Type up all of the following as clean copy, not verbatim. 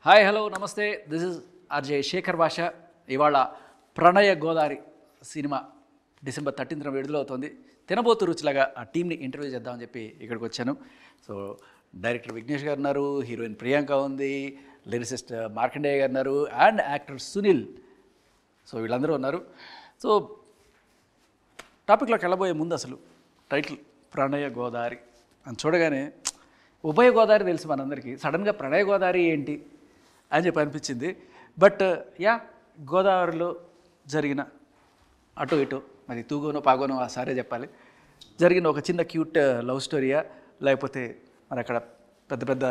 Hi hello నమస్తే, this is RJ Shekhar భాష. ఇవాళ ప్రణయ గోదావరి సినిమా డిసెంబర్ 13న విడుదలవుతుంది. తినబోతు రుచిలాగా ఆ టీంని ఇంటర్వ్యూ చేద్దామని చెప్పి ఇక్కడికి వచ్చాను. సో డైరెక్టర్ విఘ్నేష్ గారు ఉన్నారు, హీరోయిన్ ప్రియాంక ఉంది, లిరిసిస్ట్ మార్కండేయ గారు ఉన్నారు, అండ్ యాక్టర్ సునీల్. సో వీళ్ళందరూ ఉన్నారు. సో టాపిక్లోకి వెళ్ళబోయే ముందు అసలు టైటిల్ ప్రణయ గోదావరి అని చూడగానే ఉభయ గోదావరి తెలుసు మనందరికీ, సడన్గా ప్రణయ గోదావరి ఏంటి అని చెప్పి అనిపించింది. బట్ గోదావరిలో జరిగిన అటు ఇటు మరి తూగోనో పాగోనో ఆ సారే చెప్పాలి, జరిగిన ఒక చిన్న క్యూట్ లవ్ స్టోరీయా, లేకపోతే మరి అక్కడ పెద్ద పెద్ద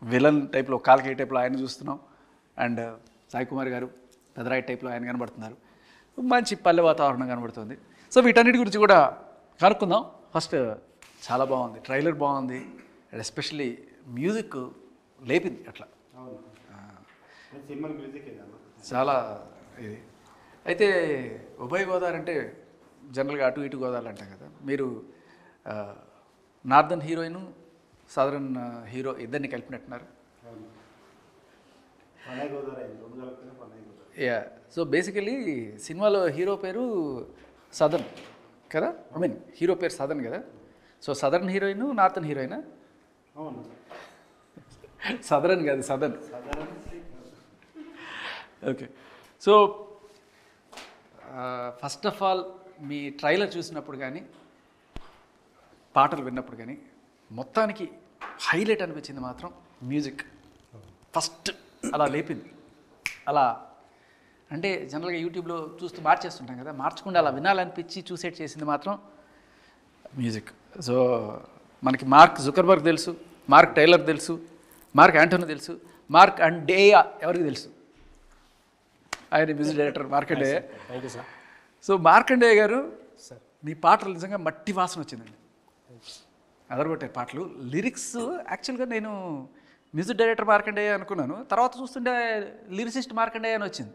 విలన్ టైప్లో కాల్కే టైప్లో ఆయన చూస్తున్నాం, అండ్ సాయి కుమార్ గారు పెదరాయి టైప్లో ఆయన కనబడుతున్నారు, మంచి పల్లె వాతావరణం కనబడుతుంది. సో వీటన్నిటి గురించి కూడా కనుక్కుందాం. ఫస్ట్ చాలా బాగుంది, ట్రైలర్ బాగుంది, అండ్ ఎస్పెషల్లీ మ్యూజిక్ లేపింది అట్లా చాలా ఇది. అయితే ఉభయ గోదావరి అంటే జనరల్గా అటు ఇటు గోదావరి అంటాం కదా, మీరు నార్దర్న్ హీరోయిన్ సదరన్ హీరో ఇద్దరిని కలిపినట్టున్నారు. యా, సో బేసికలీ సినిమాలో హీరో పేరు సదర్న్ కదా, ఐ మీన్ హీరో పేరు సదర్న్ కదా. సో సదర్న్ హీరోయిన్ నార్తర్న్ హీరోయినా? సదరన్ కాదు, southern. Okay. So first of all మీ ట్రైలర్ చూసినప్పుడు కానీ పాటలు విన్నప్పుడు కానీ మొత్తానికి హైలైట్ అనిపించింది మాత్రం మ్యూజిక్. ఫస్ట్ అలా లేపింది. అలా అంటే జనరల్గా యూట్యూబ్లో చూస్తూ మార్చేస్తుంటాం కదా, మార్చకుండా అలా వినాలనిపించి చూసేట్ చేసింది మాత్రం మ్యూజిక్. సో మనకి మార్క్ జుకర్బర్గ్ తెలుసు, మార్క్ టైలర్ తెలుసు, మార్క్ యాంటోనీ తెలుసు, మార్క్ అండ్ డేయా ఎవరికి తెలుసు, ఆయన music director Markandeya. So Markandeya గారు, మీ పాటలు నిజంగా మట్టి వాసన వచ్చిందండి, అదరగొట్టారు పాటలు. లిరిక్స్ యాక్చువల్గా నేను మ్యూజిక్ డైరెక్టర్ మార్కండేయ అనుకున్నాను, తర్వాత చూస్తుంటే లిరిసిస్ట్ మార్కండేయ అని వచ్చింది.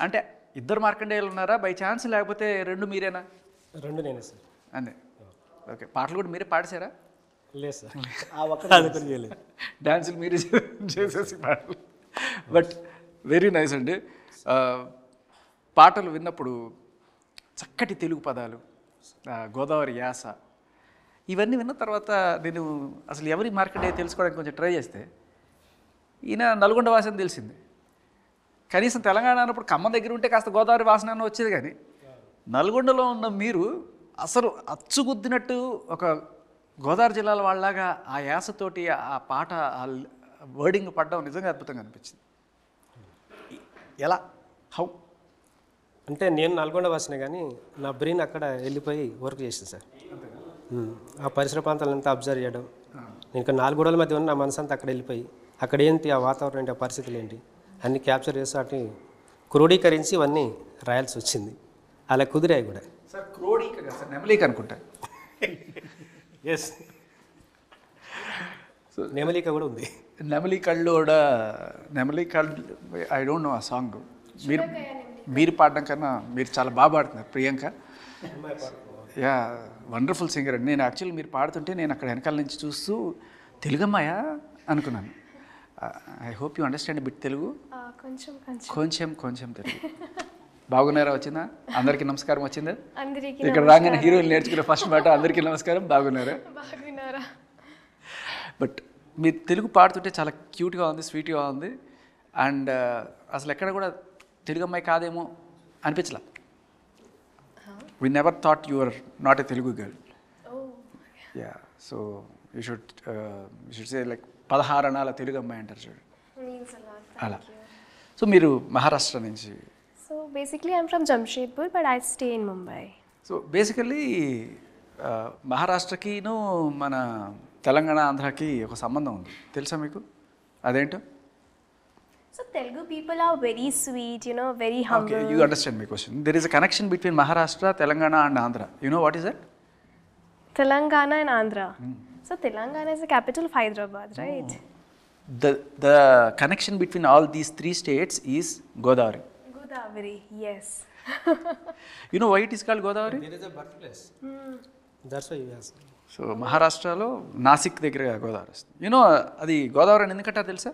అంటే ఇద్దరు మార్కండేయలు ఉన్నారా బై ఛాన్స్, లేకపోతే రెండు మీరేనా? రెండు నేనే సార్. అంతే. ఓకే. పాటలు కూడా మీరే పాడేశారా? లేదు సార్, డ్యాన్సులు మీరే చేసేసి పాటలు. బట్ వెరీ నైస్ అండి. పాటలు విన్నప్పుడు చక్కటి తెలుగు పదాలు, గోదావరి యాస, ఇవన్నీ విన్న తర్వాత నేను అసలు ఎవరి మార్కెట్ తెలుసుకోవడానికి కొంచెం ట్రై చేస్తే ఈయన నల్గొండ వాసన తెలిసింది. కనీసం తెలంగాణ అన్నప్పుడు ఖమ్మం దగ్గర ఉంటే కాస్త గోదావరి వాసన అన్న వచ్చేది, కానీ నల్గొండలో ఉన్న మీరు అసలు అచ్చుగుద్దినట్టు ఒక గోదావరి జిల్లాల వాళ్ళలాగా ఆ యాసతోటి ఆ పాట ఆ వర్డింగ్ పడడం నిజంగా అద్భుతంగా అనిపించింది. ఎలా, హౌ? అంటే నేను నల్గొండ వాసినే, కానీ నా బ్రెయిన్ అక్కడ వెళ్ళిపోయి వర్క్ చేసింది సార్. ఆ పరిసర ప్రాంతాలంతా అబ్జర్వ్ చేయడం, ఇంకా 4 గోడల మధ్య ఉన్న నా మనసు అంతా అక్కడ వెళ్ళిపోయి అక్కడ ఏంటి ఆ వాతావరణం ఏంటి, ఆ పరిస్థితులు ఏంటి అన్నీ క్యాప్చర్ చేసి వాటిని క్రోడీకరించి ఇవన్నీ రాయాల్సి వచ్చింది. అలా కుదిరాయి కూడా సార్. క్రోడీక కదా సార్, నెమలీక అనుకుంటా. ఎస్, సో నెమలిక కూడా ఉంది. నెమలి కళ్ళు కూడా, నెమలి కళ్ళు, ఐ డోంట్ నో ఆ సాంగ్. మీరు పాడడం కన్నా మీరు చాలా బాగా పాడుతున్నారు ప్రియాంక. యా, వండర్ఫుల్ సింగర్ అండి. నేను యాక్చువల్లీ మీరు పాడుతుంటే నేను అక్కడ వెనకాల నుంచి చూస్తూ తెలుగమ్మాయా అనుకున్నాను. I hope you understand bit Telugu. కొంచెం కొంచెం తెలుగు. బాగున్నారా వచ్చిందా? అందరికీ నమస్కారం వచ్చిందా? ఇక్కడ రాగానే హీరోయిన్ నేర్చుకునే ఫస్ట్ మాట అందరికీ నమస్కారం, బాగున్నారా? బట్ మీరు తెలుగు పాడుతుంటే చాలా క్యూట్గా ఉంది, స్వీట్గా ఉంది, అండ్ అసలు ఎక్కడ కూడా తెలుగు అమ్మాయి కాదేమో అనిపించలా. We never thought you are not a Telugu girl. Yeah, so you should say like 16 అనాల తెలుగు అమ్మాయి అంటారు చూడు, అలా. సో మీరు మహారాష్ట్ర నుంచి? So basically I'm from Jamshedpur but I stay in Mumbai. So basically మహారాష్ట్రకిను మన తెలంగాణ ఆంధ్రాకి ఒక సంబంధం ఉంది, తెలుసా మీకు? అదేంటో? So Telugu people are very sweet, you know, very humble. Okay, you understand my question. There is a connection between Maharashtra, Telangana and Andhra. You know what is that? Telangana and Andhra. So Telangana is the capital of Hyderabad, right? The connection between all these 3 states is Godavari. Godavari, yes. You know why it is called Godavari? There is a birthplace. That's why you ask. So మహారాష్ట్రలో నాసిక్ దగ్గర గోదావరి వస్తుంది. You know అది గోదావరి అని ఎందుకంటారు తెలుసా?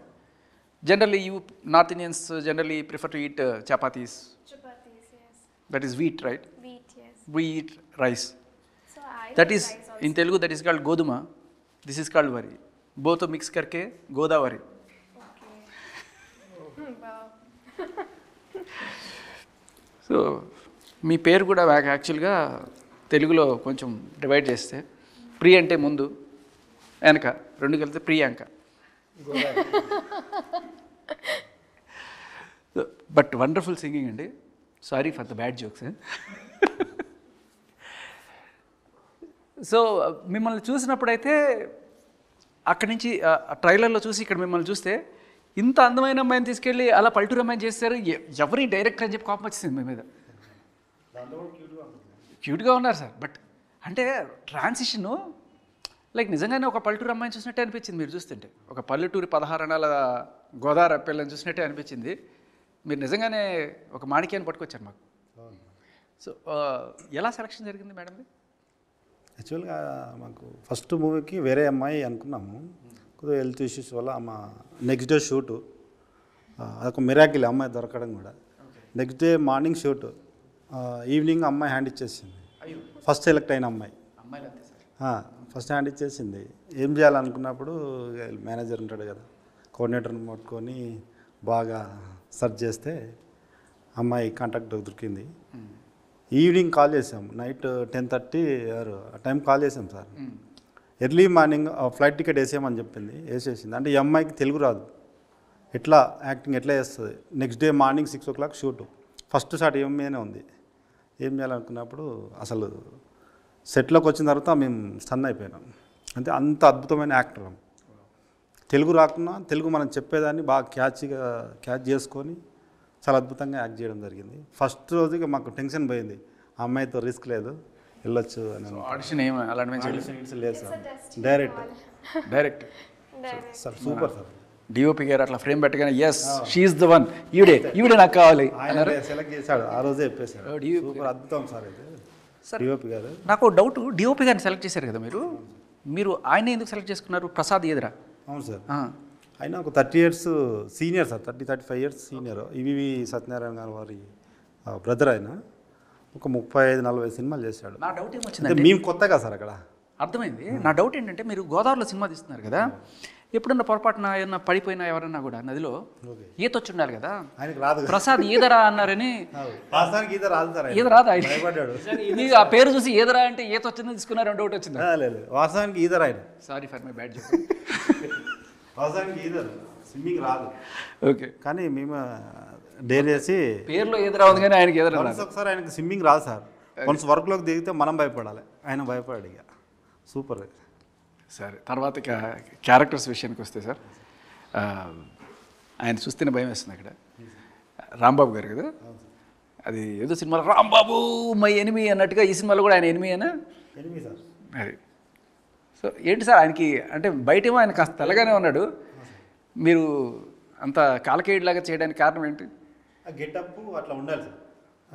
Generally, you North Indians generally prefer to eat chapatis. Chapatis, yes. That is wheat, right? Wheat, yes. We eat rice. So I That like is rice also. in Telugu. That is called goduma. This is called wari. Both mix करके Godavari. Okay. Wow. So మీ పేరు కూడా యాక్చువల్గా తెలుగులో కొంచెం divide చేస్తే ప్రి అంటే ముందు, వెనక రెండు కలిపితే ప్రియాంక. బట్ వండర్ఫుల్ సింగింగ్ అండి. Sorry for the bad jokes. So మిమ్మల్ని చూసినప్పుడైతే అక్కడి నుంచి ట్రైలర్లో చూసి ఇక్కడ మిమ్మల్ని చూస్తే ఇంత అందమైన అమ్మాయిని తీసుకెళ్ళి అలా పల్టూరు అమ్మాయిని చేస్తారు, ఎవరి డైరెక్టర్ అని చెప్పి కోపం వచ్చింది మీ మీద. క్యూట్గా ఉన్నారు సార్, బట్ అంటే ట్రాన్సిషను లైక్ నిజంగానే ఒక పల్లెటూరు అమ్మాయిని చూసినట్టే అనిపించింది మీరు చూస్తుంటే. ఒక పల్లెటూరి 16 అణాల గోదావరి పిల్లని చూసినట్టే అనిపించింది. మీరు నిజంగానే ఒక మాణిక్యాన్ని పట్టుకొచ్చారు మాకు. సో ఎలా సెలక్షన్ జరిగింది మేడంది? యాక్చువల్గా మాకు ఫస్ట్ మూవీకి వేరే అమ్మాయి అనుకున్నాము, కొద్దిగా హెల్త్ ఇష్యూస్ వల్ల మా నెక్స్ట్ డే షూటు, అదొక మిరాకిల్ అమ్మాయి దొరకడం కూడా. Next day morning shoot, evening అమ్మాయి హ్యాండ్ ఇచ్చేసింది. ఫస్ట్ సెలెక్ట్ అయిన అమ్మాయి ఫస్ట్ హ్యాండ్ ఇచ్చేసింది. ఏం చేయాలనుకున్నప్పుడు మేనేజర్ ఉంటాడు కదా, కోఆర్డినేటర్ని పట్టుకొని బాగా సెర్చ్ చేస్తే అమ్మాయి కాంటాక్ట్ దొరికింది. ఈవినింగ్ కాల్ చేసాం, నైట్ 10:30 ఆ టైం కాల్ చేసాం sir. Early morning flight ticket వేసేయమని చెప్పింది, వేసేసింది. అంటే ఈ అమ్మాయికి తెలుగు రాదు, ఎట్లా యాక్టింగ్ ఎట్లా చేస్తుంది. Next day morning 6 o'clock shoot. First shot ఏమేనే ఉంది. ఏం చేయాలనుకున్నప్పుడు అసలు సెట్లోకి వచ్చిన తర్వాత మేము స్టన్ అయిపోయినాం. అంటే అంత అద్భుతమైన యాక్టర్. తెలుగు రాకున్నా తెలుగు మనం చెప్పేదాన్ని బాగా క్యాచ్ చేసుకొని చాలా అద్భుతంగా యాక్ట్ చేయడం జరిగింది. ఫస్ట్ రోజుకి మాకు టెన్షన్ పోయింది, ఆ అమ్మాయితో రిస్క్ లేదు, వెళ్ళొచ్చు అని. ఆడిషన్ ఏమి అలాంటి లేదు sir, direct sir. Super sir. DOP గారు అట్లా ఫ్రేమ్ పెట్టగానే ఎస్ షీఈస్ ద వన్, ఈవిడే నాకు కావాలి ఆయన సెలెక్ట్ చేశాడు, ఆ రోజే చెప్పేశాడు. సూపర్ అద్భుతం సార్ ఇది డిఓపి గారు. నాకు డౌట్, డిఓపి గారిని సెలెక్ట్ చేశారు కదా మీరు ఆయన ఎందుకు సెలెక్ట్ చేసుకున్నారు? ప్రసాద్ ఎదురా? అవును సార్, ఆయన ఒక 30 years senior sir, 35 years senior. EVV Satyanarayana గారు వారి బ్రదర్. ఆయన ఒక 35-40 సినిమాలు చేశాడు. నా డౌట్ ఏమొచ్చిందంటే మేము కొత్తగా సార్ అక్కడ అర్థమైంది. నా డౌట్ ఏంటంటే మీరు గోదావరిలో సినిమా తీస్తున్నారు కదా, ఎప్పుడన్నా పొరపాటున ఏమన్నా పడిపోయినా ఎవరన్నా కూడా నదిలో ఈత వచ్చి ఉండాలి కదా, ఆయనకు రాదు. ప్రసాద్ ఈదరా అన్నారని. ఈత రాదు సార్, ఈత రాదు ఆయన. భయపడ్డాడు. ఆ పేరు చూసి ఈదరా అంటే ఈత వచ్చిందని తీసుకున్నారు, డౌట్ వచ్చింది. లేదు, వాస్తవానికి ఈదరు ఆయన. Sorry for my bad joke. వాస్తవానికి ఈదరు, స్విమ్మింగ్ రాదు. ఓకే, కానీ మేము డేర్ చేసి పేరులో ఈదరా ఉంది కానీ ఆయనకి ఈదరా రాదు. ఒకసారి ఆయనకి స్విమ్మింగ్ రాదు సార్. వన్స్ వర్క్లోకి దిగితే మనం భయపడాలి, ఆయన భయపడాడు. ఇక సూపర్. సరే, తర్వాత క్యారెక్టర్స్ విషయానికి వస్తే సార్, ఆయన చూస్తేనే భయం వేస్తుంది. అక్కడ రాంబాబు గారు కదా, అది ఏదో సినిమాలో రాంబాబు మై ఎనిమి అన్నట్టుగా ఈ సినిమాలో కూడా ఆయన ఎనిమియేనా? ఎనిమిది సార్. అది సో ఏంటి సార్ ఆయనకి, అంటే బయటేమో ఆయన కాస్త తెల్లగానే ఉన్నాడు, మీరు అంత కాలకేయుడిలాగా చేయడానికి కారణం ఏంటి? ఆ గెటప్ అట్లా ఉండాలి సార్.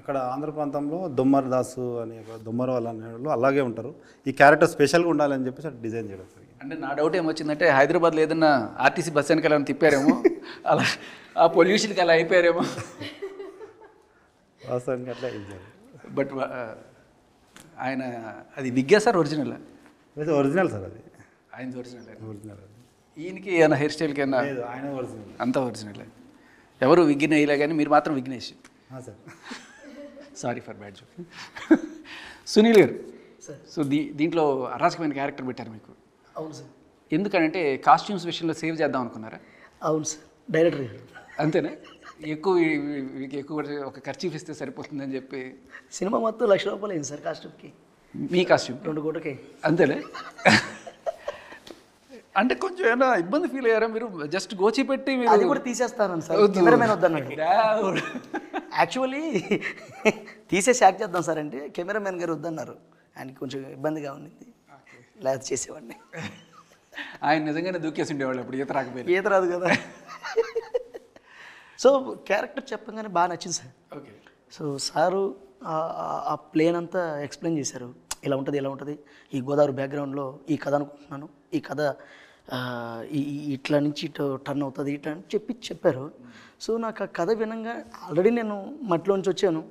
అక్కడ ఆంధ్ర ప్రాంతంలో దొమ్మర్ దాసు అని దొమ్మర్ వాళ్ళు అనే వాళ్ళు అలాగే ఉంటారు. ఈ క్యారెక్టర్ స్పెషల్గా ఉండాలని చెప్పేసి అట్లా డిజైన్ చేయడం సార్. అంటే నా డౌట్ ఏమొచ్చిందంటే హైదరాబాద్లో ఏదన్నా ఆర్టీసీ బస్ వెనకాల తిప్పారేమో, అలా ఆ పొల్యూషన్కి అలా అయిపోయారేమో. వాస్తవానికి అట్లా ఇచ్చారు. బట్ ఆయన అది విగ్గా సార్ ఒరిజినల్? ఒరిజినల్ సార్, అది ఆయన ఒరిజినల్. ఒరిజినల్. ఈయనకి ఏమన్నా హెయిర్ స్టైల్కి ఏమన్నా? ఆయన ఒరిజినల్, అంతా ఒరిజినల్. ఎవరు విగ్గిన వేయలే కానీ మీరు మాత్రం Vignesh. Sir. Sorry for bad joke. Sunil గారు, సో దీంట్లో అరాచకమైన క్యారెక్టర్ పెట్టారు మీకు. అవును సార్. ఎందుకంటే కాస్ట్యూమ్స్ విషయంలో సేవ్ చేద్దాం అనుకున్నారా? అవును సార్, డైరెక్టర్ గారు. అంతేనా? ఎక్కువ ఒక ఖర్చు ఇస్తే సరిపోతుందని చెప్పి సినిమా మొత్తం 1,00,000 రూపాయలు అయింది సార్ కాస్ట్యూమ్కి. మీ కాస్ట్యూమ్ 2 కోట్లకి. అంతేలే. అంటే కొంచెం ఏమైనా ఇబ్బంది ఫీల్ అయ్యారా మీరు? జస్ట్ గోచి పెట్టి మీరు అది కూడా తీసేస్తాను సార్, కెమెరామెన్ వద్దన్నాడు. యాక్చువల్లీ తీసేసి యాక్ట్ చేద్దాం సార్ అంటే కెమెరామెన్ గారు వద్దన్నారు. ఆయనకి కొంచెం ఇబ్బందిగా ఉండింది, లేదా చేసేవాడిని. ఆయన నిజంగానే దూకేసి ఉండేవాళ్ళు అప్పుడు, ఈత రాకపోయింది. ఈత రాదు కదా. సో క్యారెక్టర్ చెప్పగానే బాగా నచ్చింది సార్. ఓకే. సో సారు ఆ ప్లేన్ అంతా ఎక్స్ప్లెయిన్ చేశారు, ఇలా ఉంటుంది ఇలా ఉంటుంది, ఈ గోదావరి బ్యాక్గ్రౌండ్లో ఈ కథ అనుకుంటున్నాను, ఈ కథ ఇట్లా నుంచి ఇటు టర్న్ అవుతుంది ఇట్లా అని చెప్పారు. సో నాకు ఆ కథ వినంగా ఆల్రెడీ నేను మట్టిలోంచి వచ్చాను.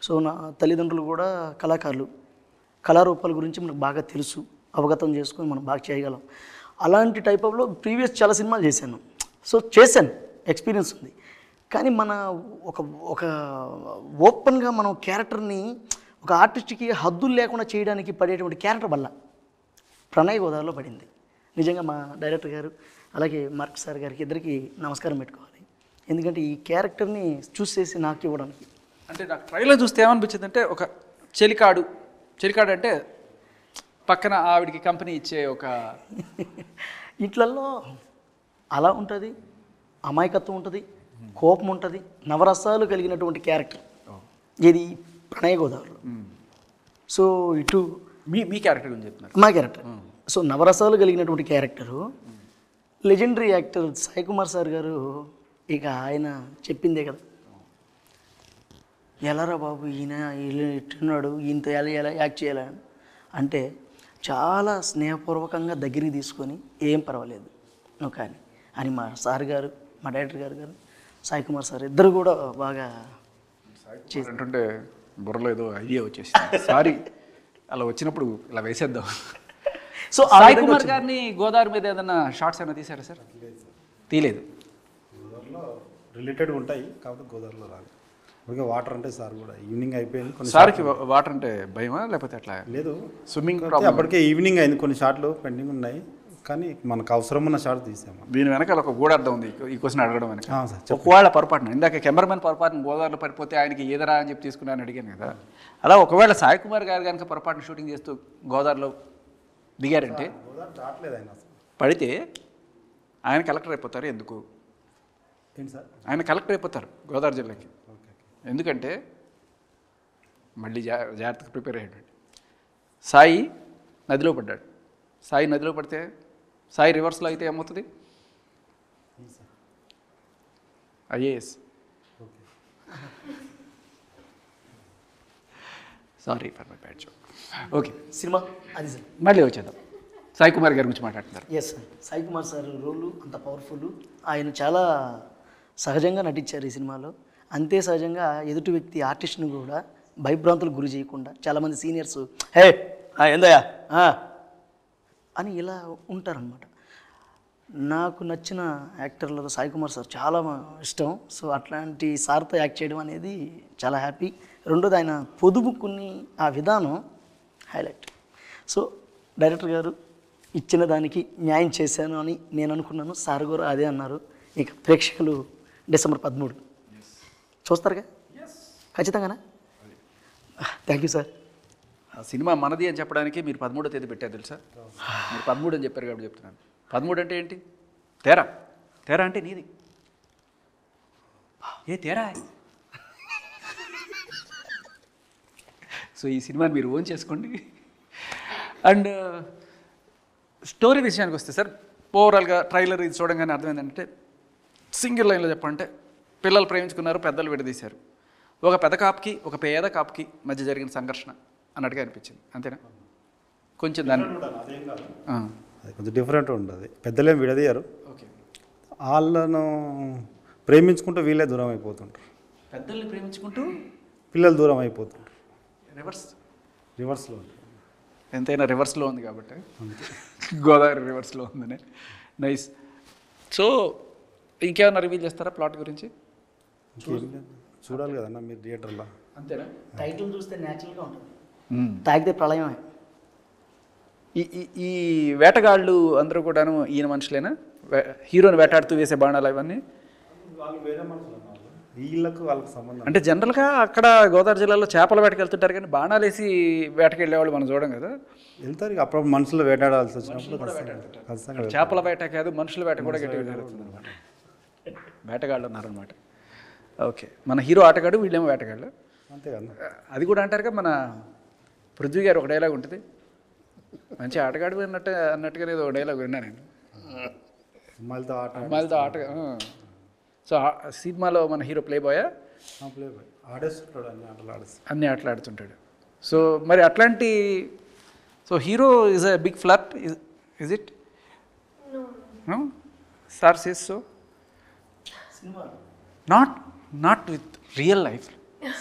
సో నా తల్లిదండ్రులు కూడా కళాకారులు, కళారూపాల గురించి మనకు బాగా తెలుసు, అవగతం చేసుకొని మనం బాగా చేయగలం. అలాంటి టైప్ ఆఫ్లో ప్రీవియస్ చాలా సినిమాలు చేశాను. సో చేశాను, ఎక్స్పీరియన్స్ ఉంది. కానీ మన ఒక ఓపెన్గా మనం క్యారెక్టర్ని ఒక ఆర్టిస్ట్కి హద్దులు లేకుండా చేయడానికి పడేటువంటి క్యారెక్టర్ వల్ల ప్రణయ్ గోదావరిలో పడింది. నిజంగా మా డైరెక్టర్ గారు అలాగే మార్క్ సార్ గారికి ఇద్దరికి నమస్కారం పెట్టుకోవాలి. ఎందుకంటే ఈ క్యారెక్టర్ని చూస్ చేసి నాకు ఇవ్వడానికి. అంటే నాకు ట్రైలర్ చూస్తే ఏమనిపించింది అంటే ఒక చెలికాడు అంటే పక్కన ఆవిడికి కంపెనీ ఇచ్చే ఒక ఇట్లల్లో అలా ఉంటుంది, అమాయకత్వం ఉంటుంది, కోపం ఉంటుంది, నవరసాలు కలిగినటువంటి క్యారెక్టర్ ఇది ప్రణయ గోదావరిలో. సో ఇటు మీ క్యారెక్టర్ గురించి చెప్తున్నారు. మా క్యారెక్టర్ సో నవరసాలు కలిగినటువంటి character. Legendary actor Sai Kumar sir గారు ఇక ఆయన చెప్పిందే కదా, ఎలారా బాబు ఈయన ఇట్టున్నాడు, ఈయనతో ఎలా యాక్ట్ చేయాలని అంటే చాలా స్నేహపూర్వకంగా దగ్గరికి తీసుకొని ఏం పర్వాలేదు నువ్వు కానీ అని మా సార్ గారు, మా డైరెక్టర్ గారు సాయి కుమార్ సార్ ఇద్దరు కూడా బాగా అంటుంటే బుర్రలో ఏదో ఐడియా వచ్చేసింది. సారీ అలా వచ్చినప్పుడు ఇలా వేసేద్దాం. సో సాయి కుమార్ గారిని గోదావరి మీద ఏదైనా షార్ట్స్ ఏమైనా తీసారా సార్? తీయలేదు. గోదావరిలో రిలేటెడ్ ఉంటాయి కాబట్టి గోదావరిలో రాదు. ఓకే, వాటర్ అంటే సార్ కూడా ఈవినింగ్ అయిపోయింది. కొన్ని సార్కి వాటర్ అంటే భయమా లేకపోతే అట్లా? లేదు, స్విమ్మింగ్ అప్పటికే ఈవినింగ్ అయింది, కొన్ని షాట్లు పెండింగ్ ఉన్నాయి కానీ మనకు అవసరం ఉన్న షాట్ తీసాము. దీని వెనకాల ఒక గూఢార్థం ఉంది ఈ క్వశ్చన్ అడగడం వెనక. సార్ ఒకవేళ పొరపాటున ఇందాక కెమెరామెన్ పొరపాటున గోదావరిలో పడిపోతే ఆయనకి ఏదరా అని చెప్పి తీసుకున్నాను అడిగాను కదా, అలా ఒకవేళ సాయి కుమార్ గారు కనుక పొరపాటున షూటింగ్ చేస్తూ గోదావరిలో దిగారంటే గోదావరి రావట్లేదు ఆయన అసలు. పడితే ఆయన కలెక్టర్ అయిపోతారు. ఎందుకు? ఏంటి సార్? ఆయన కలెక్టర్ అయిపోతారు గోదావరి జిల్లాకి. ఓకే. ఎందుకంటే మళ్ళీ జాగ్రత్తగా ప్రిపేర్ అయ్యాడు. సాయి నదిలో పడ్డాడు. సాయి నదిలో పడితే సాయి రివర్స్లో అయితే ఏమవుతుంది? IAS. Sorry for my bad joke. Okay, cinema అది సార్. మళ్ళీ వచ్చేద్దాం. సాయి కుమార్ గారి గురించి మాట్లాడుతున్నారు. Yes sir, Sai Kumar sir role అంత పవర్ఫుల్. ఆయన చాలా సహజంగా నటించారు ఈ సినిమాలో. అంతే సహజంగా ఎదుటి వ్యక్తి ఆర్టిస్ట్ని కూడా భయభ్రాంతులకు గురి చేయకుండా, చాలామంది సీనియర్స్ హే ఏందయ్యా అని ఇలా ఉంటారనమాట. నాకు నచ్చిన యాక్టర్లలో సాయి కుమార్ సార్ చాలా ఇష్టం. సో అట్లాంటి సార్తో యాక్ట్ చేయడం అనేది చాలా హ్యాపీ. రెండోది ఆయన పొదుపుకుని ఆ విధానం హైలైట్. సో డైరెక్టర్ గారు ఇచ్చిన దానికి న్యాయం చేశాను అని నేను అనుకున్నాను. సార్ గారు అదే అన్నారు. ఇక ప్రేక్షకులు డిసెంబర్ 13 చూస్తారుగా ఖచ్చితంగానా? Thank you sir. ఆ సినిమా మనది అని చెప్పడానికి మీరు 13వ తేదీ పెట్టారు తెలుసా? మీరు 13 అని చెప్పారు కాబట్టి చెప్తున్నాను. 13 అంటే ఏంటి? తేరా. తేరా అంటే నీది. ఏ తేరా? సో ఈ సినిమాని మీరు ఓన్ చేసుకోండి. అండ్ స్టోరీ విషయానికి వస్తే సార్, ఓవరాల్గా ట్రైలర్ ఇది చూడంగానే అర్థమైందంటే సింగిల్ లైన్లో చెప్పంటే పిల్లలు ప్రేమించుకున్నారు, పెద్దలు విడదీశారు. ఒక పెద్ద కాపుకి ఒక పేద కాపుకి మధ్య జరిగిన సంఘర్షణ అన్నట్టుగా అనిపించింది. అంతేనా? కొంచెం దాన్ని అది కొంచెం డిఫరెంట్ ఉంటుంది. పెద్దలేం విడదీయరు, ఓకే. వాళ్ళను ప్రేమించుకుంటూ వీళ్ళే దూరం అయిపోతుంటారు. పెద్దల్ని ప్రేమించుకుంటూ పిల్లలు దూరం అయిపోతుంటారు. రివర్స్లో ఉంటుంది. ఎంతైనా రివర్స్లో ఉంది కాబట్టి గోదావరి రివర్స్లో ఉందని. నైస్. సో ఇంకేమైనా రివీల్ చేస్తారా ప్లాట్ గురించి? చూడాలి కదన్నా మీరు థియేటర్లో. అంతేనా? టైటిల్ చూస్తే న్యాచురల్గా ఉంటుంది. తాగితే ప్రళయమే. ఈ వేటగాళ్ళు అందరూ కూడాను ఈయన మనుషులేనా? హీరోని వేటాడుతూ వేసే బాణాలు అవన్నీ వాళ్ళు వేరే మనుషులు, వీళ్ళకు వాళ్ళకి సంబంధం. అంటే జనరల్గా అక్కడ గోదావరి జిల్లాలో చేపల వేటకి వెళ్తుంటారు కానీ బాణాలు వేసి వేటకి వెళ్ళేవాళ్ళు మనం చూడం కదా. వెళ్తారు ఇక అప్పుడప్పుడు మనుషులు వేటాడాల్సి వచ్చినప్పుడు ఖచ్చితంగా చేపల వేట కాదు, మనుషుల వేట కూడా గట్టిగా జరుగుతుంది అనమాట. వేటగాళ్ళు ఉన్నారనమాట. ఓకే, మన హీరో ఆటగాడు, వీళ్ళేమో వేటగాళ్ళు. అంతే కదా. అది కూడా అంటారుగా, మన పృథ్వీ గారు ఒక డైలాగ్ ఉంటుంది, మంచి ఆటగాడు అన్నట్టుగానే ఒక డైలాగ్ విన్నా నేను. అమ్మాయిలతో ఆట. సో సినిమాలో మన హీరో ప్లే బాయ్ ఆడేస్తుంటాడు, అన్ని ఆటలు ఆడుతుంటాడు. సో మరి అట్లాంటి, so hero is a big flirt, is it? No, No? Sir says so. Not with real life. In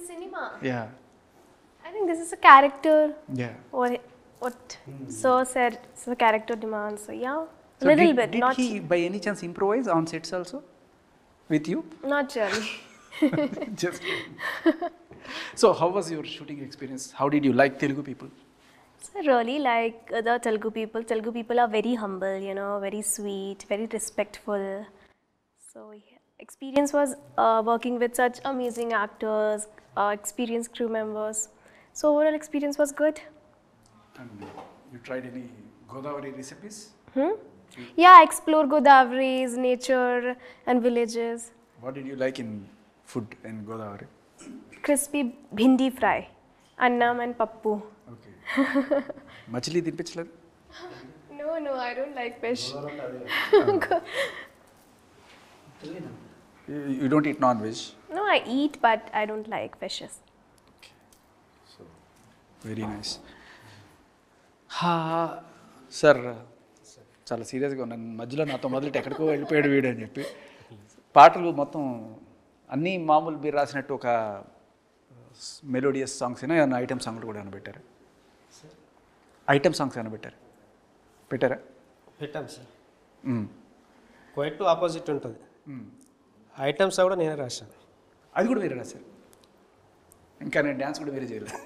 cinema, Yeah. I think this is a character. Yeah. What Sir said, so the character demands. So yeah, So little did, bit, did not he by any chance improvise on sets also with you? not really. Just. So how was your shooting experience? How did you like Telugu people? So I really like the Telugu people. Telugu people are very humble, you know, very sweet, very respectful. So yeah, experience was working with such amazing actors, experienced crew members. So overall experience was good. And you tried any Godavari recipes? Yeah, explore Godavari's nature and villages. What did you like in food in Godavari? Crispy bhindi fry, annam and pappu. Okay. మచిలీ తినిపించలేదు? No, I don't like fish. You don't eat non-veg? No, I eat, but I don't like fishes. Very nice. Sir చాలా సీరియస్గా ఉన్నాను. మధ్యలో నాతో మొదలెట్టి ఎక్కడికో వెళ్ళిపోయాడు వీడు అని చెప్పి పాటలు మొత్తం అన్నీ మామూలు మీరు రాసినట్టు ఒక మెలోడియస్ సాంగ్స్ అయినా ఏమైనా ఐటమ్ సాంగ్లు కూడా ఏమైనా పెట్టారా? ఐటమ్ సాంగ్స్ ఏమైనా పెట్టారా? పెట్టాం సార్. క్వైట్ ఆపోజిట్ ఉంటుంది. ఐటమ్స్ కూడా నేనే రాశాను. అది కూడా మీరే రాశారు? ఇంకా నేను డ్యాన్స్ కూడా మీరే చేయలేదు?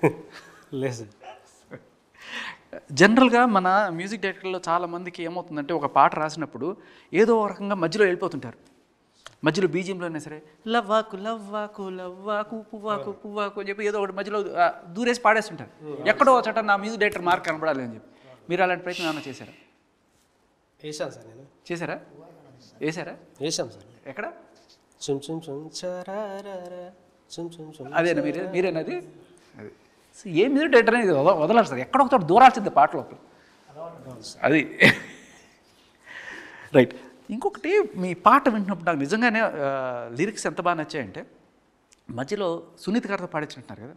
లేదు సార్. జనరల్గా మన మ్యూజిక్ డైరెక్టర్లో చాలామందికి ఏమవుతుందంటే ఒక పాట రాసినప్పుడు ఏదో ఒక రకంగా మధ్యలో వెళ్ళిపోతుంటారు. మధ్యలో బీజియంలోనే సరే లవ్వాకు లవ్వాకు లవ్వాకు పువ్వాకు పువ్వాకు అని చెప్పి ఏదో ఒకటి మధ్యలో దూరేసి పాడేస్తుంటారు. ఎక్కడో చోట నా మ్యూజిక్ డైరెక్టర్ మార్క్ కనబడాలి అని చెప్పి మీరు అలాంటి ప్రయత్నం ఏమైనా చేశారా? వేసాను సార్ నేను. చేశారా? వేసాం సార్. ఎక్కడ? చుమ్ చుమ్ చుమ్ చరారారా చుమ్ చుమ్ చుమ్. అదేనా మీరేనది? అది ఏ మ్యూజిక్ డైరెక్టర్ అనేది వదలాలి సార్. ఎక్కడో ఒకటి దూరాల్సింది పాట లోపల. అది రైట్. ఇంకొకటి మీ పాట వింటున్నప్పుడు నాకు నిజంగానే లిరిక్స్ ఎంత బాగా నచ్చాయంటే మధ్యలో సునీత్ గారితో పాడించినట్టున్నారు కదా.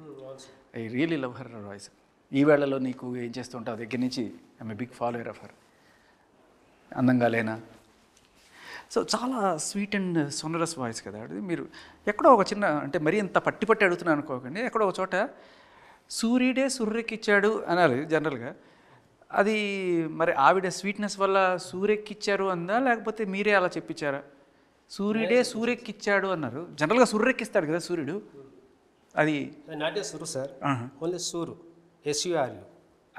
I really love her voice. ఈ వేళలో నీకు ఏం చేస్తుంటావు దగ్గర నుంచి I'm a big follower of her. అందంగా లేనా. సో చాలా స్వీట్ అండ్ సోనరస్ వాయిస్ కదా అది. మీరు ఎక్కడో ఒక చిన్న అంటే మరీ ఇంత పట్టి అడుగుతున్నాను అనుకోకండి, ఎక్కడో ఒక చోట సూర్యుడే సూర్యకిచ్చాడు అనాలి జనరల్గా. అది మరి ఆవిడ స్వీట్నెస్ వల్ల సూర్యకిచ్చారు అందా లేకపోతే మీరే అలా చెప్పించారా? సూర్యుడే సూర్యకిచ్చాడు అన్నారు. జనరల్గా సూర్యకిస్తాడు కదా సూర్యుడు. అది నాటే సూరు సార్. ఓన్లీ సూరు, SURU.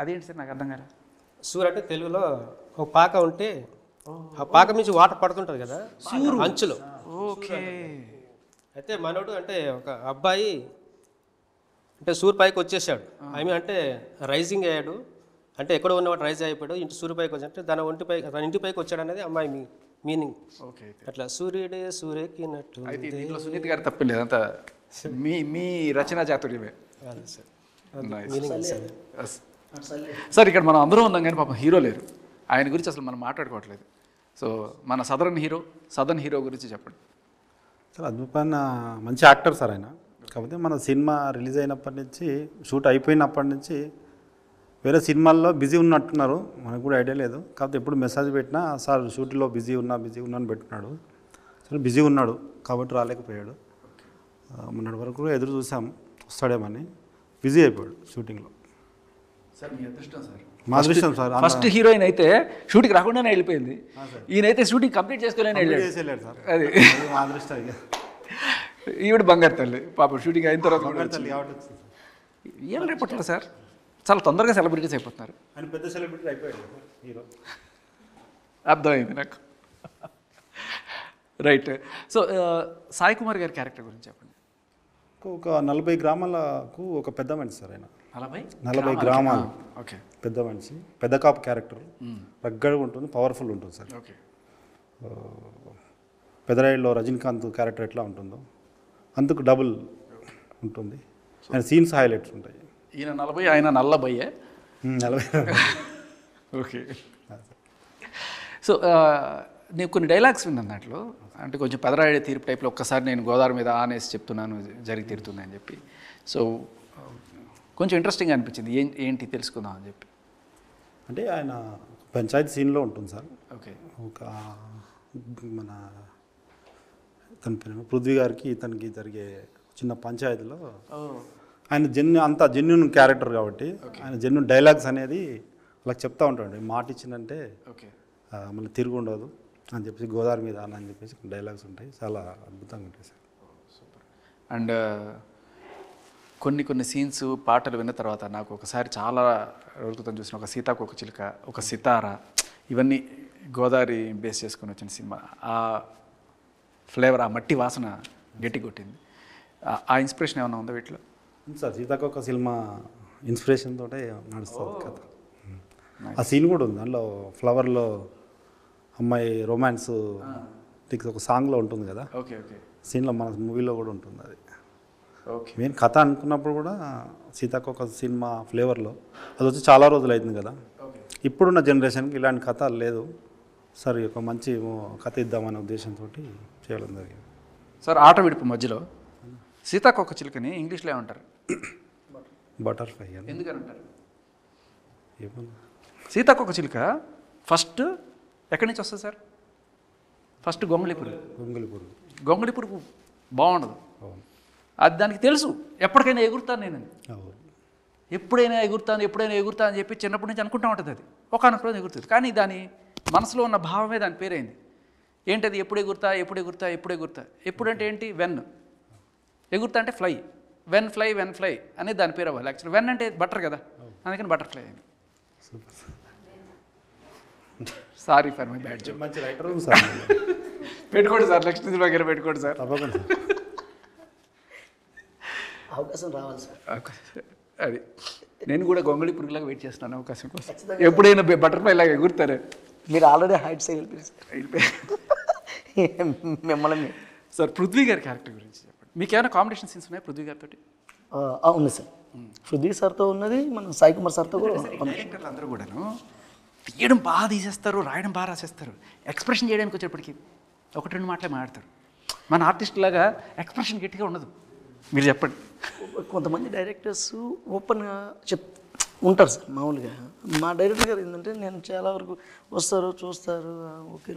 అదేంటి సార్ నాకు అర్థం కాలే. సూర్ అంటే తెలుగులో ఒక పాక ఉంటే ఆ పాక నుంచి వాటర్ పడుతుంటుంది కదా అంచులో. ఓకే. అయితే మనోడు అంటే ఒక అబ్బాయి అంటే సూర్ పైకి వచ్చేసాడు. అంటే రైజింగ్ అయ్యాడు. అంటే ఎక్కడో ఉన్నవాడు రైజ్ అయిపోయాడు. సూర్య పైకి వచ్చి తన ఇంటి పైకి వచ్చాడు అనేది అమ్మాయి మీనింగ్. ఓకే. అట్లా సూర్యుడే సూర్యకినట్టు. అయితే దీంట్లో సునీత్ గారు తప్పలేదు, అంతా మీ రచనా చాతుర్యమే. సార్ ఇక్కడ మనం అందరూ ఉన్నాం కానీ పాపం హీరో లేరు. ఆయన గురించి అసలు మనం మాట్లాడుకోవట్లేదు. సో మన సదరన్ హీరో గురించి చెప్పండి సార్. అద్భుతమైన మంచి యాక్టర్ సార్ ఆయన. కాకపోతే మన సినిమా రిలీజ్ అయినప్పటి నుంచి షూట్ అయిపోయినప్పటి నుంచి వేరే సినిమాల్లో బిజీ ఉన్నట్టున్నారు. మనకు కూడా ఐడియా లేదు. కాకపోతే ఎప్పుడు మెసేజ్ పెట్టినా సార్ షూట్లో బిజీ ఉన్నా అని పెట్టున్నాడు. సరే బిజీ ఉన్నాడు కాబట్టి రాలేకపోయాడు. మొన్నటి వరకు కూడా ఎదురు చూసాం వస్తాడేమని. బిజీ అయిపోయాడు షూటింగ్లో. సార్ మీ అదృష్టం సార్. మా అదృష్టం సార్. ఫస్ట్ హీరోయిన్ అయితే షూటింగ్ రాకుండానే వెళ్ళిపోయింది. ఈయనైతే షూటింగ్ కంప్లీట్ చేసుకోలేని వెళ్ళాడు సార్. అది మా అదృష్టం. ఈవిడ బంగారు తల్లి పాపం షూటింగ్ అయిన తర్వాత ఏం రేపట్ల సార్ చాలా తొందరగా సెలబ్రిటీస్ అయిపోతున్నారు. ఆయన పెద్ద సెలబ్రిటీ అయిపోయాడు హీరో. అర్థమైంది నాకు. రైట్. సో సాయి కుమార్ గారి క్యారెక్టర్ గురించి చెప్పండి. ఒక 40 గ్రామాలకు ఒక పెద్ద మనిషి సార్ ఆయన. 40 గ్రామాలు. ఓకే. పెద్ద మనిషి, పెద్ద కాపు క్యారెక్టర్. రగ్గడగా ఉంటుంది, పవర్ఫుల్ ఉంటుంది సార్. ఓకే. పెదరాయిలో రజనీకాంత్ క్యారెక్టర్ ఎట్లా ఉంటుందో అందుకు డబుల్ ఉంటుంది. ఆయన సీన్స్ హైలైట్స్ ఉంటాయి. ఈయన 40, ఆయన నల్లబయ్యే 40. ఓకే. సో నేను కొన్ని డైలాగ్స్ విన్నాను దాంట్లో. అంటే కొంచెం పెదరాయుడు తీర్పు టైప్లో ఒక్కసారి నేను గోదావరి మీద ఆనేసి చెప్తున్నాను జరిగి తీరుతుంది అని చెప్పి. సో కొంచెం ఇంట్రెస్టింగ్ అనిపించింది. ఏంటి తెలుసుకుందాం అని చెప్పి. అంటే ఆయన పంచాయతీ సీన్లో ఉంటుంది సార్. ఓకే. ఒక మన తన పేరు పృథ్వీ గారికి ఇతనికి జరిగే చిన్న పంచాయతీలో ఆయన జెన్యున్ క్యారెక్టర్ కాబట్టి ఆయన జెన్యున్ డైలాగ్స్ అనేది వాళ్ళకి చెప్తా ఉంటాడు. మాట ఇచ్చిందంటే ఓకే. మళ్ళీ తిరిగి ఉండదు అని చెప్పేసి గోదావరి మీద అని చెప్పేసి డైలాగ్స్ ఉంటాయి. చాలా అద్భుతంగా ఉంటాయి సార్. అండ్ కొన్ని సీన్స్ పాటలు విన్న తర్వాత నాకు ఒకసారి చాలా రోజుల చూసిన ఒక సీతాకోక చిలుక, ఒక సితార, ఇవన్నీ గోదావరి బేస్ చేసుకొని వచ్చిన సినిమా. ఆ ఫ్లేవర్, ఆ మట్టి వాసన గట్టి కొట్టింది. ఆ ఇన్స్పిరేషన్ ఏమైనా ఉందా వీటిలో? సార్ సీతాకోక సినిమా ఇన్స్పిరేషన్ తోటే నడుస్తుంది కథ. ఆ సీన్ కూడా ఉంది దాంట్లో. ఫ్లవర్లో అమ్మాయి రొమాన్స్ ఒక సాంగ్లో ఉంటుంది కదా. ఓకే. ఓకే. సీన్లో మన మూవీలో కూడా ఉంటుంది అది. ఓకే. మెయిన్ కథ అనుకున్నప్పుడు కూడా సీతాకోక సినిమా ఫ్లేవర్లో అది వచ్చి చాలా రోజులు అవుతుంది కదా. ఇప్పుడున్న జనరేషన్కి ఇలాంటి కథ లేదు సార్. ఒక మంచి కథ ఇద్దామనే ఉద్దేశంతో చేయడం జరిగింది సార్. ఆట విడుపు మధ్యలో సీతాకోక చిలుకని ఇంగ్లీష్లో ఏమంటారు? బటర్ఫ్లై అని. ఎందుకని అంటారు? ఏమన్నా సీతాకోక చిలుక ఫస్ట్ ఎక్కడి నుంచి వస్తుంది సార్? ఫస్ట్ గొంగళి పురుగు. గొంగళి పురుగు బాగుండదు. అవును. అది దానికి తెలుసు ఎప్పటికైనా ఎగురుతాను నేను, అవును. ఎప్పుడైనా ఎగురుతా అని చెప్పి చిన్నప్పటి నుంచి అనుకుంటా ఉంటుంది. అది ఒకనొక రోజు ఎగురుతుంది. కానీ దాని మనసులో ఉన్న భావమే దాని పేరైంది. ఏంటది? ఎప్పుడు ఎగురుతా. ఎప్పుడంటే ఏంటి? వెన్. ఎగురుతా అంటే ఫ్లై. వెన్ ఫ్లై అనేది దాని పేరు అవ్వాలి. యాక్చువల్లీ వెన్ అంటే బటర్ కదా, అందుకని బటర్ఫ్లై అయింది. Sorry for my bad joke. మంచి రైటర్ సార్. పెట్టుకోండి సార్, నెక్స్ట్ దగ్గర పెట్టుకోండి సార్. తప్పకుండా అవకాశం రావాలి సార్. అది నేను కూడా గొంగళి పురుగులాగా వెయిట్ చేస్తున్నాను అవకాశం కోసం. ఎప్పుడైనా బటర్ఫ్లై లాగా ఎగురుతారు. మీరు ఆల్రెడీ హైట్ సైడ్ మిమ్మల్ని. సార్ పృథ్వీ గారి క్యారెక్టర్ గురించి చెప్పండి. మీకు ఏమైనా కాంబినేషన్ సీన్స్ ఉన్నాయి పృథ్వీ గారితో? ఉంది సార్. పృథ్వీ సార్తో ఉన్నది, మన సాయి కుమార్ సార్తో కూడా. డైరెక్టర్లు అందరూ కూడాను తీయడం బాగా తీసేస్తారు, రాయడం బాగా రాసేస్తారు. ఎక్స్ప్రెషన్ చేయడానికి వచ్చేప్పటికి ఒకటి రెండు మాటలే మాట్లాడతారు. మన ఆర్టిస్ట్ లాగా ఎక్స్ప్రెషన్ గట్టిగా ఉండదు. మీరు చెప్పండి. కొంతమంది డైరెక్టర్స్ ఓపెన్గా ఉంటారు సార్. మామూలుగా మా డైరెక్టర్ గారు ఏంటంటే, నేను చాలా వరకు వస్తారు, చూస్తారు, ఓకే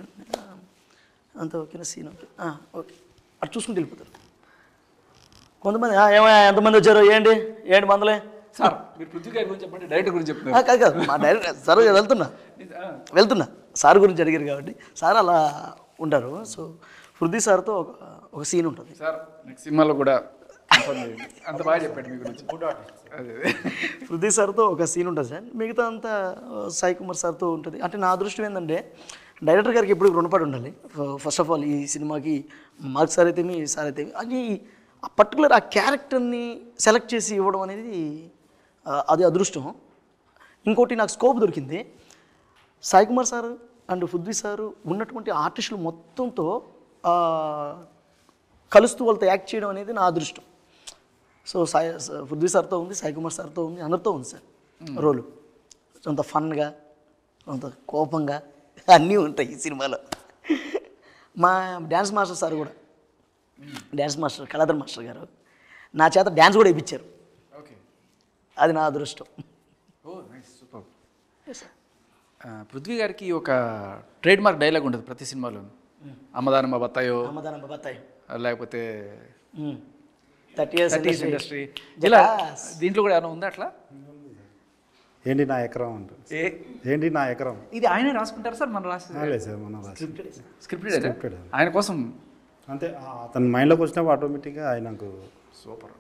అంత ఓకేనా, సీన్ ఓకే ఓకే అటు చూసుకుంటూ వెళ్ళిపోతారు. కొంతమంది ఏమయ్యా ఎంతమంది వచ్చారు, ఏంటి మందలే సార్. మీరు పృథ్వీ గారి గురించి చెప్పండి, డైరెక్టర్ గురించి చెప్తున్నారు. కాదు మా డైరెక్టర్ సార్ వెళ్తున్నా సార్ గురించి అడిగారు కాబట్టి సార్ అలా ఉంటారు. సో పృథ్వీ సార్తో ఒక సీన్ ఉంటుంది సార్. నెక్స్ట్ సినిమాలో కూడా అంత బాగా చెప్పండి మీ గురించి. పృథ్వీ సార్తో ఒక సీన్ ఉంటుంది సార్. మిగతా అంతా సాయి కుమార్ సార్తో ఉంటుంది. అంటే నా అదృష్టం ఏంటంటే, డైరెక్టర్ గారికి ఎప్పుడు రుణపడి ఉండాలి. ఫస్ట్ ఆఫ్ ఆల్ ఈ సినిమాకి మార్క్ సార్ అయితే సార్ అయితే అని ఆ పర్టికులర్ ఆ క్యారెక్టర్ని సెలెక్ట్ చేసి ఇవ్వడం అనేది అది అదృష్టం. ఇంకోటి నాకు స్కోప్ దొరికింది. Sai Kumar sir and Prithvi sir ఉన్నటువంటి ఆర్టిస్టులు మొత్తంతో కలుస్తూ వాళ్ళతో యాక్ట్ చేయడం అనేది నా అదృష్టం. సో పృథ్వీ సార్తో ఉంది, సాయి కుమార్ సార్తో ఉంది, అందరితో ఉంది సార్ రోలు. అంత ఫన్గా, అంత కోపంగా అన్నీ ఉంటాయి ఈ సినిమాలో. మా డ్యాన్స్ మాస్టర్ సార్ కూడా, డ్యాన్స్ మాస్టర్ కళాధర్ మాస్టర్ గారు నా చేత డ్యాన్స్ కూడా వేయించారు. ఓకే. అది నా అదృష్టం. ఓ నైస్, సూపర్. పృథ్వీ గారికి ఒక ట్రేడ్ మార్క్ డైలాగ్ ఉంటుంది ప్రతి సినిమాలోనూ. అమ్మదానమ్మ బత్తాయో, అమ్మదానమ్మ బత్తాయి, లేకపోతే 30 years ఇండస్ట్రీ, ఇలా దీంట్లో కూడా ఏమైనా ఉందా అట్లా? ఏంటి నా ఎకరం అంట. ఏంటి నా ఎకరం. ఇది ఆయనే రాసుకుంటారు సార్? మనం రాసి లేదు సార్, మనం స్క్రిప్టెడ్ ఆయన కోసం అంతే. అతని మైండ్లోకి వచ్చినప్పుడు ఆటోమేటిక్గా ఆయనకు. సూపర్.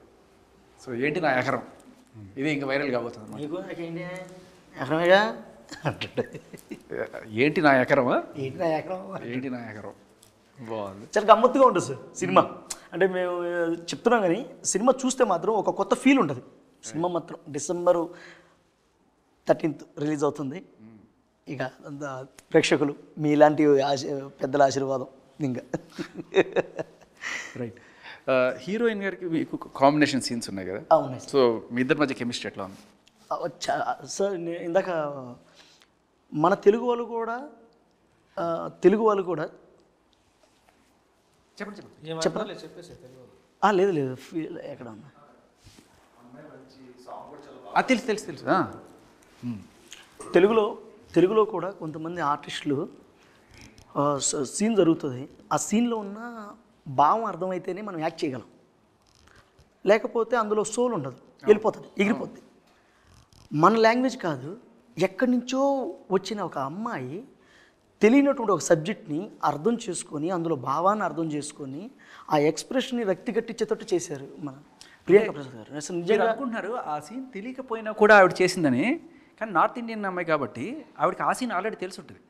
సో ఏంటి నా ఎకరం, ఇది ఇంకా వైరల్ కాబోతుంది. ఎకరమేగా ఏంటి నా ఎకరం, ఏంటి నా ఎకరం బాగుంది. చాలా గమ్మత్తుగా ఉంటుంది సార్ సినిమా. అంటే మేము చెప్తున్నాం కానీ సినిమా చూస్తే మాత్రం ఒక కొత్త ఫీల్ ఉంటుంది. సినిమా మాత్రం December 13th రిలీజ్ అవుతుంది. ఇక ప్రేక్షకులు మీ ఇలాంటి పెద్దల ఆశీర్వాదం ఇంకా. రైట్. హీరోయిన్ గారికి మీకు కాంబినేషన్ సీన్స్ ఉన్నాయి కదా? అవునాయి. సో మీ ఇద్దరి మధ్య కెమిస్ట్రీ ఎట్లా ఉంది? సార్ ఇందాక మన తెలుగు వాళ్ళు కూడా చెప్పండి. లేదు ఫీల్ ఎక్కడ ఉన్నా తెలుసు. తెలుగులో తెలుగులో కూడా కొంతమంది ఆర్టిస్టులు సీన్ జరుగుతుంది, ఆ సీన్లో ఉన్న భావం అర్థమైతేనే మనం యాక్ట్ చేయగలం, లేకపోతే అందులో సోల్ ఉండదు, వెళ్ళిపోతుంది, ఎగిరిపోద్ది. మన లాంగ్వేజ్ కాదు, ఎక్కడి నుంచో వచ్చిన ఒక అమ్మాయి తెలియనటువంటి ఒక సబ్జెక్ట్ని అర్థం చేసుకొని అందులో భావాన్ని అర్థం చేసుకొని ఆ ఎక్స్ప్రెషన్ని రక్తి కట్టించేటట్టు చేశారు మన ప్రియాంక ప్రసాద్ గారు. అసలు మీరు నిజంగా అనుకుంటున్నారు ఆ సీన్ తెలియకపోయినా కూడా ఆవిడ చేసిందని, కానీ నార్త్ ఇండియన్ అమ్మాయి కాబట్టి ఆవిడకి ఆ సీన్ ఆల్రెడీ తెలిసి ఉంటుంది.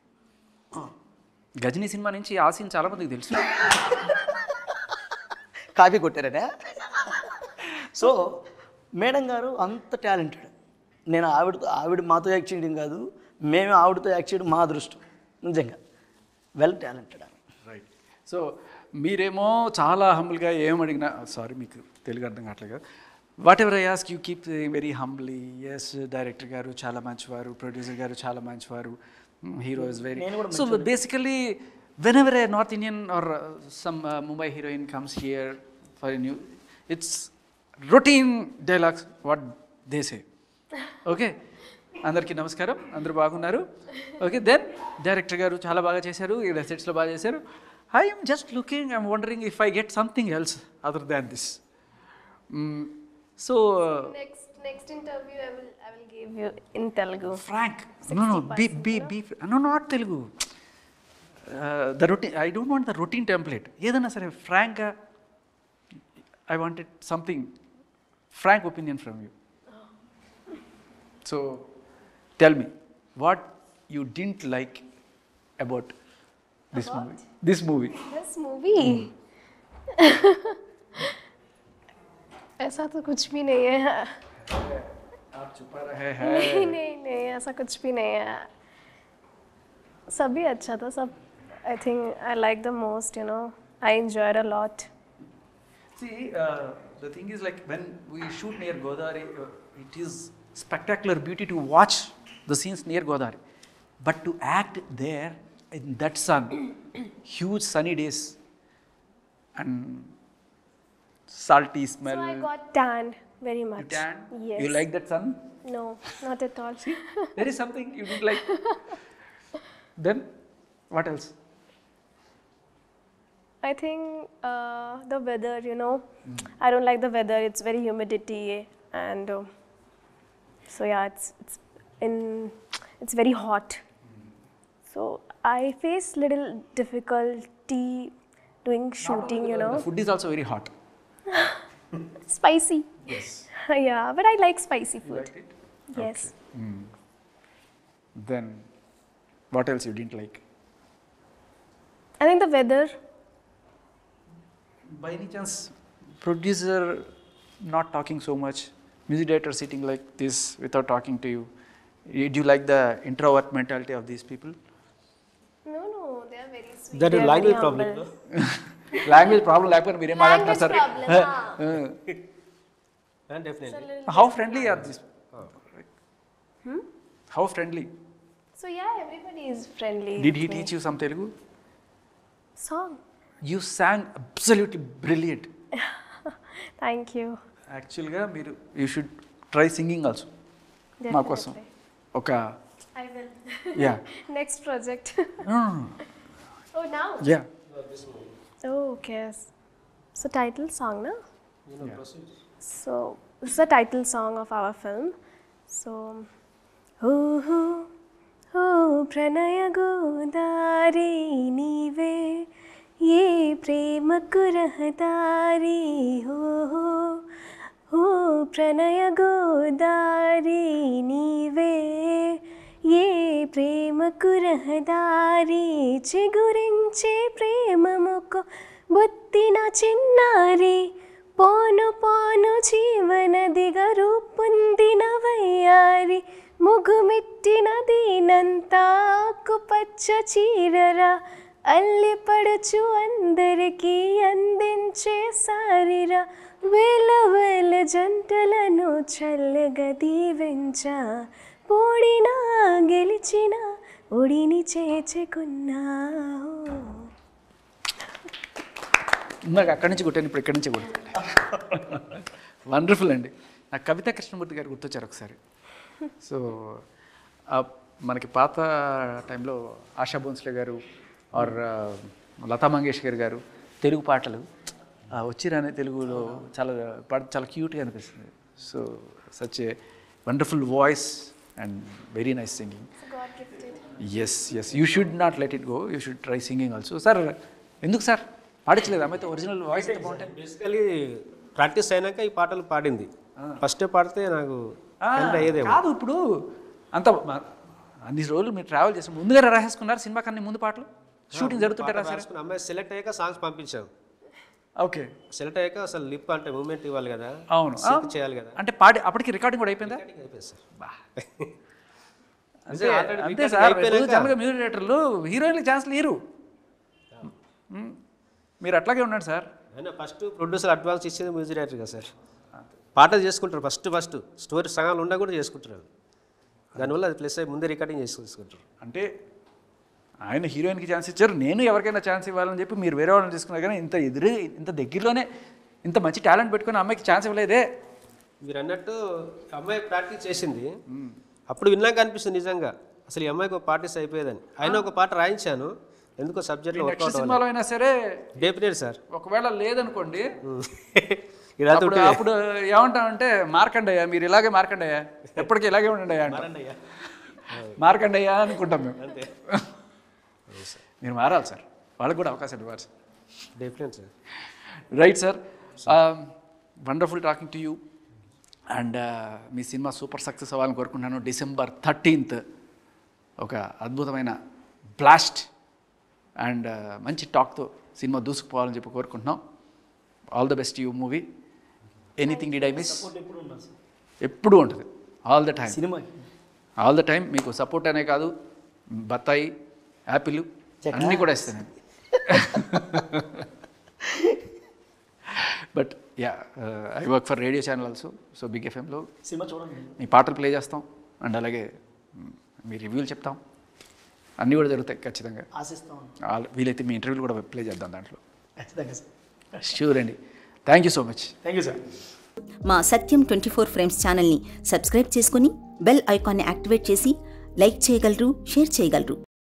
గజనీ సినిమా నుంచి ఆ సీన్ చాలామందికి తెలుసు. కాపీ కొట్టారనే. సో మేడం గారు అంత టాలెంటెడ్. నేను ఆవిడ మాతో యాక్ట్ చేయడం కాదు, మేము ఆవిడతో యాక్ట్ చేయడం మా అదృష్టం. నిజంగా వెల్ టాలెంటెడ్ అని. రైట్. సో మీరేమో చాలా హంబుల్గా ఏమడిగినా, సారీ మీకు తెలుగు అర్థం కావట్లేదు కదా, whatever I ask you keep very humbly. Yes, director గారు చాలా మంచివారు, ప్రొడ్యూసర్ గారు చాలా మంచివారు, hero is very. So basically whenever a North Indian or some Mumbai heroine comes here for new, it's routine dialogues what they say. Okay, అందరికీ నమస్కారం, అందరూ బాగున్నారు. ఓకే, దెన్ డైరెక్టర్ గారు చాలా బాగా చేశారు, ఇలా సెట్స్లో బాగా చేశారు. I'm just looking, I'm wondering if I get something else other than this. So Next interview I will give you in Telugu. Frank, no, not Telugu. The routine, I don't want the routine template. ఏదైనా సరే ఫ్రాంక్గా, I wanted something frank opinion from you. So tell me what you didn't like about this movie. This movie. ऐसा तो कुछ भी नहीं है. आप छुपा रहे हैं. नहीं, ऐसा कुछ भी नहीं है. सभी अच्छा था, सब. I think I like the most, I enjoyed a lot. See, the thing is like when we shoot near Godavari, it is spectacular beauty to watch the scenes near Godavari. But to act there in that sun, huge sunny days and salty smell. So I got tanned very much. You tan? Yes. You like that sun? No, not at all. There is something you didn't like. Then, what else? I think the weather, I don't like the weather. It's very humidity, and so yeah, it's very hot. So I face little difficulty doing shooting, The food is also very hot. Spicy. Yes. Yeah, but I like spicy You food. liked it? Yes. Then, what else you didn't like? I think the weather. By any chance, producer not talking so much, music director sitting like this without talking to you. Do you like the introvert mentality of these people? No, they are very sweet. That They is are language very problem. humble. Language problem లేకపోతే మీరేం మాట్లాడుతున్నారు sir? Definitely. How friendly are these? How friendly? So yeah, everybody is friendly. Did he with me. teach you some Telugu? Song? You sang absolutely brilliant. Thank you. యాక్చువల్గా మీరు you should try singing also మా కోసం Definitely. ఒక I will. Yeah Next project. Oh, now? Yeah Oh, okay. So title song, no? So this is the title song of our film. So, pranaya godari nive ye premaku rahdari pranaya godari nive ye ప్రేమకు రహదారి చిగురించే ప్రేమముకు బుత్తిన చిన్నారి పోను పోను జీవనదిగా రూపొందిన వయ్యారి ముగుమిట్టిన దీనంతా ఆకుపచ్చ చీరరా అల్లిపడుచు అందరికీ అందించే సారిరా వేల వేల జంటలను చల్లగా దీవించా ఓడినా గెలిచిన ఒడిని చేర్చుకున్నా. నాకు అక్కడి నుంచి కొట్టాను, ఇప్పుడు ఇక్కడి నుంచి కొట్టాను. వండర్ఫుల్ అండి. నాకు కవితా కృష్ణమూర్తి గారు గుర్తొచ్చారు ఒకసారి. సో మనకి పాత టైంలో ఆశా భోన్స్లే గారు ఆర్ లతా మంగేష్కర్ గారు తెలుగు పాటలు వచ్చిరానే తెలుగులో చాలా క్యూట్గా అనిపిస్తుంది. So such a wonderful voice and very nice singing. Yes you should not let it go, you should try singing also. Sir ఎందుకు సార్ పాడించలేదు? అమ్మాయితో ఒరిజినల్ వాయిస్ అయితే బాగుంటాయి. బేసికలీ ప్రాక్టీస్ అయినాక ఈ పాటలు పాడింది. ఫస్టే పాడితే నాకు అయ్యేదే కాదు. ఇప్పుడు అంత అన్ని రోజులు మీరు ట్రావెల్ చేసి ముందుగా రాసేసుకున్నారు సినిమా కన్నా ముందు పాటలు షూటింగ్ జరుగుతుంటే రాశారు. అమ్మాయి సెలెక్ట్ అయ్యాక సాంగ్స్ పంపించావు. ఓకే, సెలెక్ట్ అయ్యాక అసలు లిప్ అంటే మూమెంట్ ఇవ్వాలి కదా, అవును చేయాలి కదా. అంటే పాడి అప్పటికి రికార్డింగ్ కూడా అయిపోయిందా? అయిపోయింది సార్. అంతే సార్. జనరల్గా మ్యూజిక్ డైరెక్టర్లు హీరోయిన్కి ఛాన్స్లు ఇరు. మీరు అట్లాగే ఉన్నాడు సార్. అయినా ఫస్ట్ ప్రొడ్యూసర్ అడ్వాన్స్ ఇచ్చేది మ్యూజిక్ డైరెక్టర్ కదా సార్. పాటలు చేసుకుంటారు ఫస్ట్ స్టోరీ సగాలు ఉండా కూడా చేసుకుంటారు. దానివల్ల అది ప్లస్ అయ్యి ముందే రికార్డింగ్ చేసుకుంటారు. అంటే ఆయన హీరోయిన్కి ఛాన్స్ ఇచ్చారు, నేను ఎవరికైనా ఛాన్స్ ఇవ్వాలని చెప్పి మీరు వేరే వాళ్ళని తీసుకున్నారు. కానీ ఇంత దగ్గరలోనే ఇంత మంచి టాలెంట్ పెట్టుకుని అమ్మాయికి ఛాన్స్ ఇవ్వలేదే. మీరు అన్నట్టు అమ్మాయి ప్రాక్టీస్ చేసింది. అప్పుడు విన్నాక అనిపిస్తుంది నిజంగా అసలు ఈ అమ్మాయికి ఒక పార్టీస్ అయిపోయేదని. ఆయన ఒక పాట రాయించాను, ఎందుకో సబ్జెక్ట్లో నెక్స్ట్ సినిమాలో అయినా సరే డెఫినెట్ సార్. ఒకవేళ లేదనుకోండి అప్పుడు ఏమంటామంటే మార్కండయ్య, మీరు ఇలాగే మార్కండయ్య, ఎప్పటికీ ఇలాగే ఉండండి అయ్యా, మార్కండయ్య అనుకుంటాం మేము. మీరు మారాలి సార్, వాళ్ళకి కూడా అవకాశం ఇవ్వాలి sir. Definite sir. Right sir, wonderful talking to you. And me cinema super success అవ్వాలని కోరుకుంటున్నాను. December 13th ఒక అద్భుతమైన బ్లాస్ట్ అండ్ మంచి టాక్తో సినిమా దూసుకుపోవాలని చెప్పి కోరుకుంటున్నాం. All the best you movie. Anything did I miss? ఎప్పుడూ ఉంటుంది, ఆల్ ద టైమ్. సినిమాకి ఆల్ ద టైమ్ మీకు సపోర్ట్ అనే కాదు, బత్తాయి, యాపిల్ అన్నీ కూడా ఇస్తాను. But yeah, I work for radio channel also. So big ఎఫ్ఎంలో సినిమా చూడండి, మీ పాటలు ప్లే చేస్తాం అండ్ అలాగే మీ రివ్యూలు చెప్తాం, అన్నీ కూడా జరుగుతాయి ఖచ్చితంగా. ఆశిస్తాం. వీలైతే మీ ఇంటర్వ్యూలు కూడా ప్లే చేద్దాం దాంట్లో. ఖచ్చితంగా సార్. ష్యూర్ అండి. Thank you so much. Thank you sir. మా సత్యం 24 ఫ్రేమ్స్ ఛానల్ని సబ్స్క్రైబ్ చేసుకుని బెల్ ఐకాన్ని యాక్టివేట్ చేసి లైక్ చేయగలరు, షేర్ చేయగలరు.